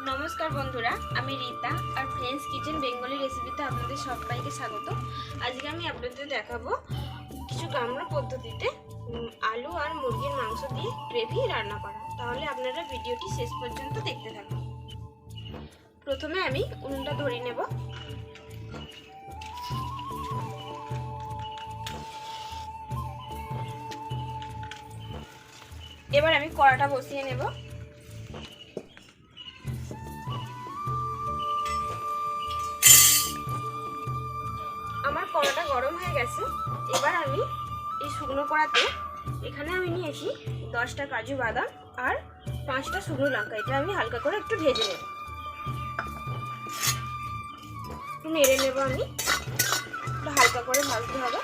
নমস্কার বন্ধুরা, আমি রীতা আর ফ্রেন্ডস কিচেন বেঙ্গলি রেসিপিতে আপনাদের সবাইকে স্বাগত। আজকে আমি আপনাদের দেখাবো কিছু গ্রাম্য পদ্ধতিতে আলু আর মুরগির মাংস দিয়ে গ্রেভি রান্না করা। তাহলে আপনারা ভিডিওটি শেষ পর্যন্ত দেখতে থাকুন। প্রথমে আমি উনুনটা ধরিয়ে নেব। এবার আমি কড়াটা বসিয়ে নেব। আমার কড়াটা গরম হয়ে গেছে। এবার আমি এই শুকনো কড়াতে এখানে আমি নিয়েছি 10টা কাজু বাদাম আর 5টা শুকনো লঙ্কা। এটা আমি হালকা করে একটু ভেজে নেব, একটু নেড়ে নেব। আমি একটু হালকা করে ভাজতে হবে।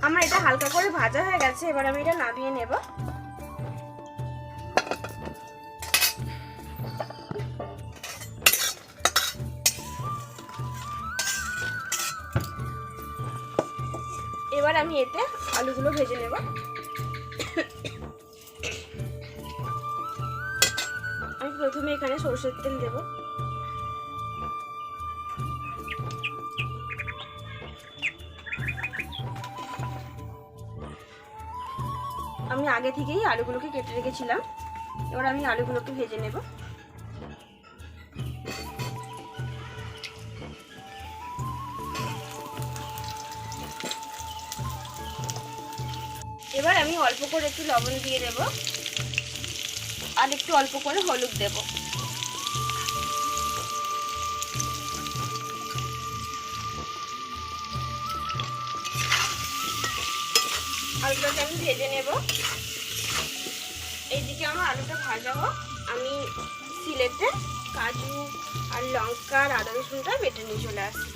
আমার এটা হালকা করে ভাজা হয়ে গেছে। এবার আমি এটা নামিয়ে নেব। এবার আমি এতে আলুগুলো ভেজে নেব। আমি প্রথমে এখানে সরষের তেল দেব। আমি আগে থেকেই আলুগুলোকে কেটে রেখেছিলাম। এবার আমি আলুগুলোকে ভেজে নেব। এবার আমি অল্প করে একটু লবণ দিয়ে দেব আর একটু অল্প করে হলুদ দেব। আলুটাকে আমি ভেজে নেব। এইদিকে আমার আলুটা ভাজা হোক, আমি সিলেতে কাজু আর লঙ্কা আর আদা রসুনটা বেটে নিয়ে চলে আসি।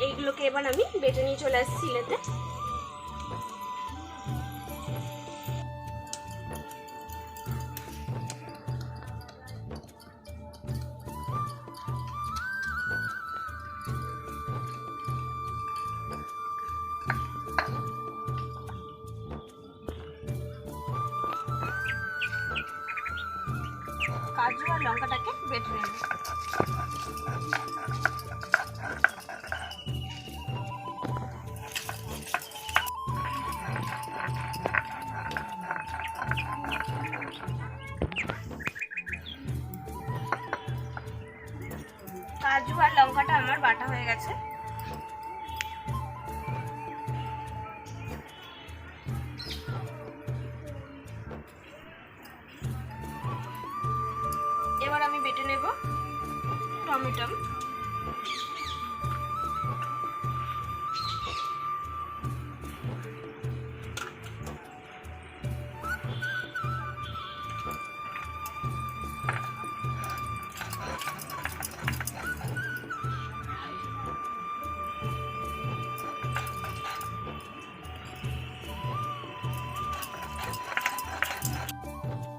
এইগুলোকে এবার আমি বেটে নিয়ে চলে আসছি সিলেতে। কাজু আর লঙ্কাটাকে বেটে নেব। কাজু আর লঙ্কাটা আমার বাটা হয়ে গেছে। এবার আমি বেটে নেব টমেটো।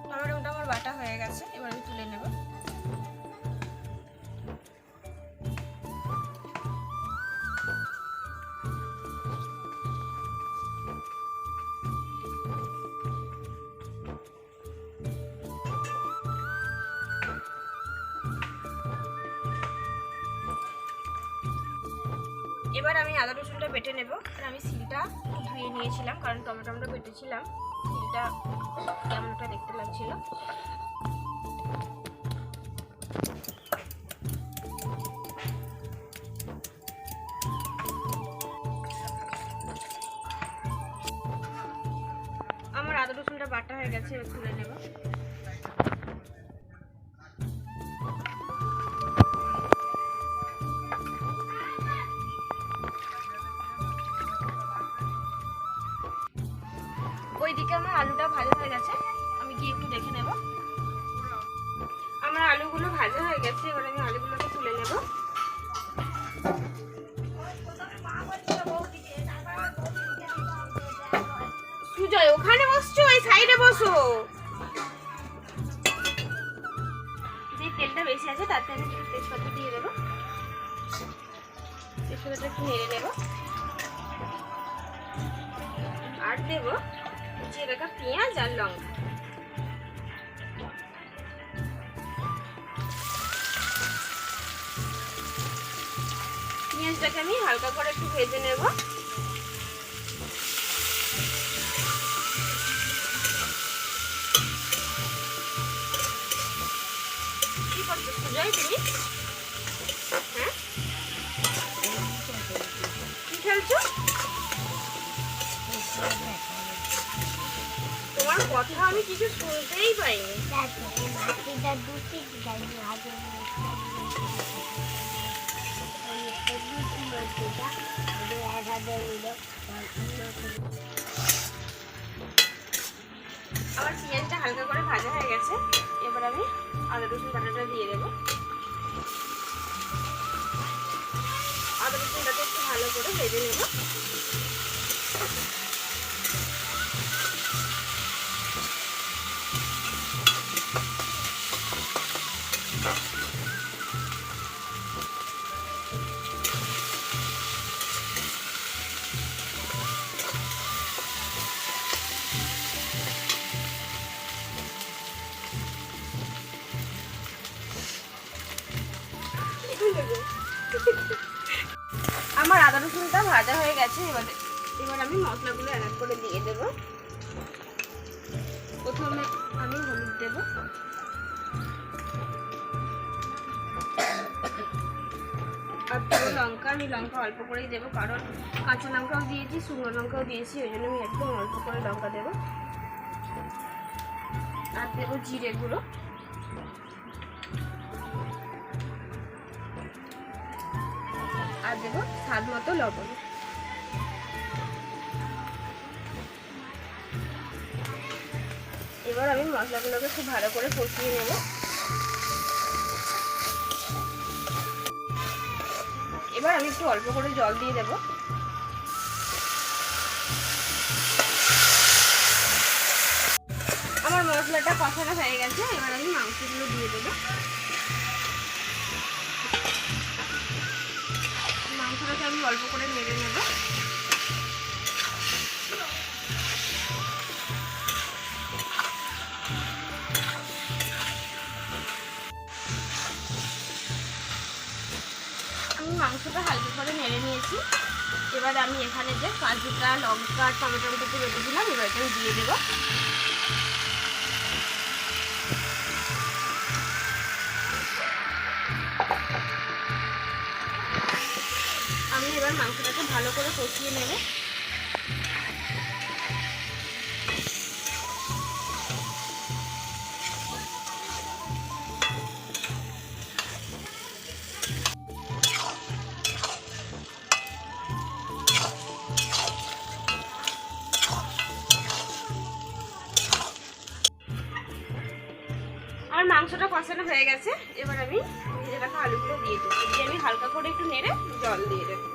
টমেটোটা আমার বাটা হয়ে গেছে। এবার আমি তুলে নেব। এবার আমি আদা রসুনটা বেটে নেব। আর আমি সিলটা ধুয়ে নিয়েছিলাম, কারণ টমেটোটা বেটেছিলাম। সিলটা কেমনটা দেখতে লাগছিল। আমার আদা রসুনটা বাটা হয়ে গেছে। এবার তুলে নেব। ওইদিকে আমার আলুটা ভাজা হয়ে গেছে। আমি গিয়ে একটু দেখে নেব। আমার আলুগুলো ভাজা হয়ে গেছে। এবার আমি আলুগুলোকে তুলে নেব। সুজয়, ওখানে বসছো, এই সাইডে বসো। যে তেলটা বেশি আছে তাতে আমি একটু তেজপাতা দিয়ে দেবো। মশলাটা একটু নেড়ে নেব। আর দেব কুচিয়ে রাখা পেঁয়াজ আর লঙ্কা। পেঁয়াজটাকে আমি হালকা করে একটু ভেজে নেব। কি করছো সুজয় তুমি? হ্যাঁ, কি খেলছো? তোমার কথা আমি কিছু শুনতেই পাইনি। আমার পেঁয়াজটা হালকা করে ভাজা হয়ে গেছে। এবার আমি আদা রসুন বাটাটা দিয়ে দেবো। আদা রসুনটাকে একটু ভালো করে ভেজে নেব। আমার আদা রসুনটা ভাজা হয়ে গেছে। এবার আমি মশলাগুলো এক করে দিয়ে দেব। প্রথমে আমি হলুদ দেব, আর পুরো লঙ্কা আমি লঙ্কা অল্প করেই দেবো, কারণ কাঁচা লঙ্কাও দিয়েছি, শুকনো লঙ্কাও দিয়েছি, ওই জন্য আমি একদম অল্প করে লঙ্কা দেবো। আর দেবো জিরে গুঁড়ো, আর দেবো স্বাদ মতো লবণ। এবার আমি মশলাগুলোকে খুব ভালো করে কষিয়ে নেব। এবার আমি একটু অল্প করে জল দিয়ে দেব। আমার মশলাটা কষানো হয়ে গেছে। এবার আমি মাংসগুলো দিয়ে দেবো। মাংসটাকে আমি অল্প করে নেড়ে নেব। আমি মাংসটা হালকা করে নেড়ে নিয়েছি। এবার আমি এখানে যে কাজুটা, লঙ্কা, টমেটো কুচি বেটেছিলাম, এবার এটা দিয়ে দেবো। আমি এবার মাংসটাকে ভালো করে কষিয়ে নেব। আর মাংসটা কষানো হয়ে গেছে। এবার আমি ভেজে রাখা আলুগুলো দিয়ে দেবো। দিয়ে আমি হালকা করে একটু নেড়ে জল দিয়ে দেবো।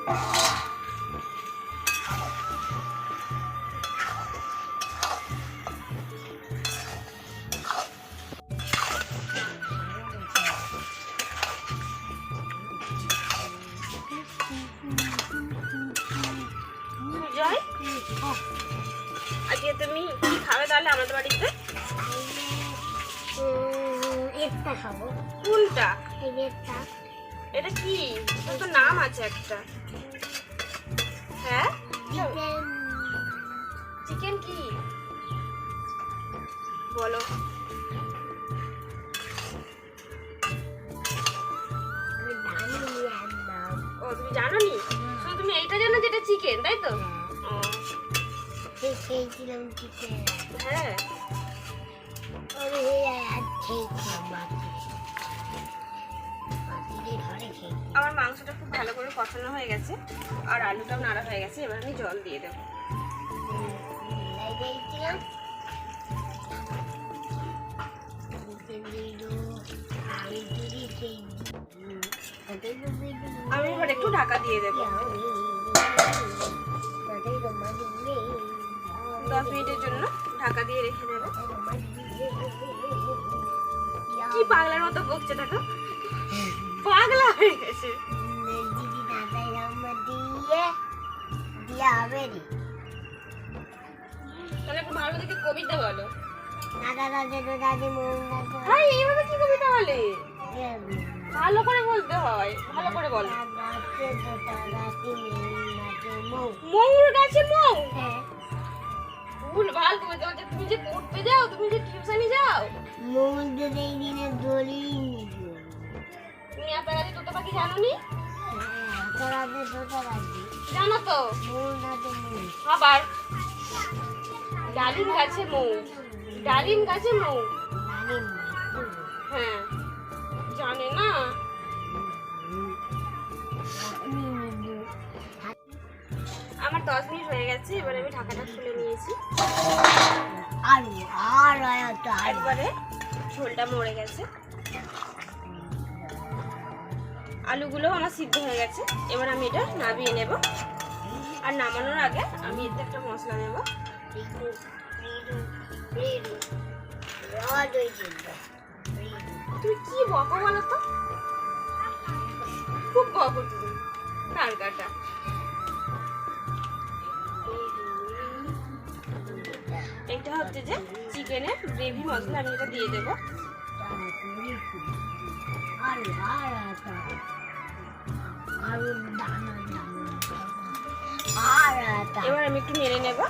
সুজয়, আজকে তুমি কি খাবে তাহলে আমাদের বাড়িতে? একটা খাবো। কোনটা? একটা। এটা কি? তো নাম আছে একটা। হ্যাঁ, চিকেন কি বলো? ও, তুমি জানো নি? শুধু তুমি এইটা জানো যেটা চিকেন, তাই তো? খেয়েছিলাম চিকেন। হ্যাঁ, আমার মাংসটা খুব ভালো করে কষানো হয়ে গেছে আর আলুটাও নাড়া হয়ে গেছে। এবার আমি জল দিয়ে দেবো। আমি এবার একটু ঢাকা দিয়ে দেবো। 10 মিনিটের জন্য ঢাকা দিয়ে রেখে দেবো। কি পাগলার মতো বকছে, দেখো পাগলা হয়ে গেছে। হবে রে। তাহলে একটু ভালো দেখে কবিতা বলো। দাদা দাদা দাদি মন দাদা ভাই এইভাবে কি কবিতা বলে? ভালো করে বলতে হয়, ভালো করে বলো। মৌর গাছে মৌ? ভুল ভাল কবিতা বলছে। তুমি যে পড়তে যাও, তুমি যে টিউশনে যাও, তুমি আপনার কাছে তোতা পাখি জানো নি? জানো তো। আবার ডালিম গাছে মৌ, ডালিম গাছে মৌ। হ্যাঁ, জানে না। আমার 10 মিনিট হয়ে গেছে, এবার আমি ঢাকাটা খুলে নিয়েছি। একবারে ঝোলটা মরে গেছে, আলুগুলো আমার সিদ্ধ হয়ে গেছে। এবার আমি এটা নামিয়ে নেব। আর নামানোর আগে আমি এতে একটা মশলা নেব। তুমি কি বকো বলো তো? খুব বকো তুমি, তার কাটা। এটা হচ্ছে যে চিকেনের গ্রেভি মশলা, আমি এটা দিয়ে দেবো। এবার আমি একটু নেড়ে নেব।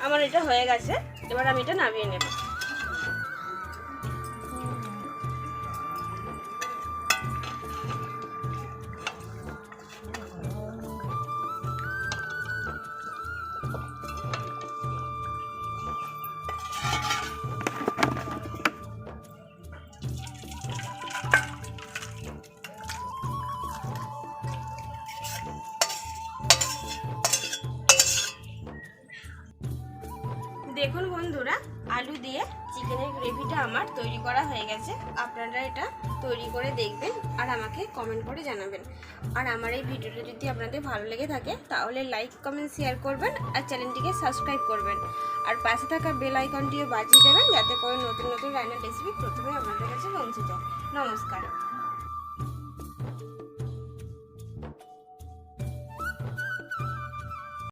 আমার এটা হয়ে গেছে, এবার আমি এটা নামিয়ে নেব। দেখুন বন্ধুরা, আলু দিয়ে চিকেনের গ্রেভিটা আমার তৈরি করা হয়ে গেছে। আপনারা এটা তৈরি করে দেখবেন আর আমাকে কমেন্ট করে জানাবেন। আর আমার এই ভিডিওটা যদি আপনাদের ভালো লেগে থাকে তাহলে লাইক কমেন্ট শেয়ার করবেন আর চ্যানেলটিকে সাবস্ক্রাইব করবেন। আর পাশে থাকা বেল আইকনটিও বাজিয়ে দেবেন যাতে করে নতুন নতুন রান্নার রেসিপি প্রথমে আপনাদের কাছে পৌঁছে যায়। নমস্কার।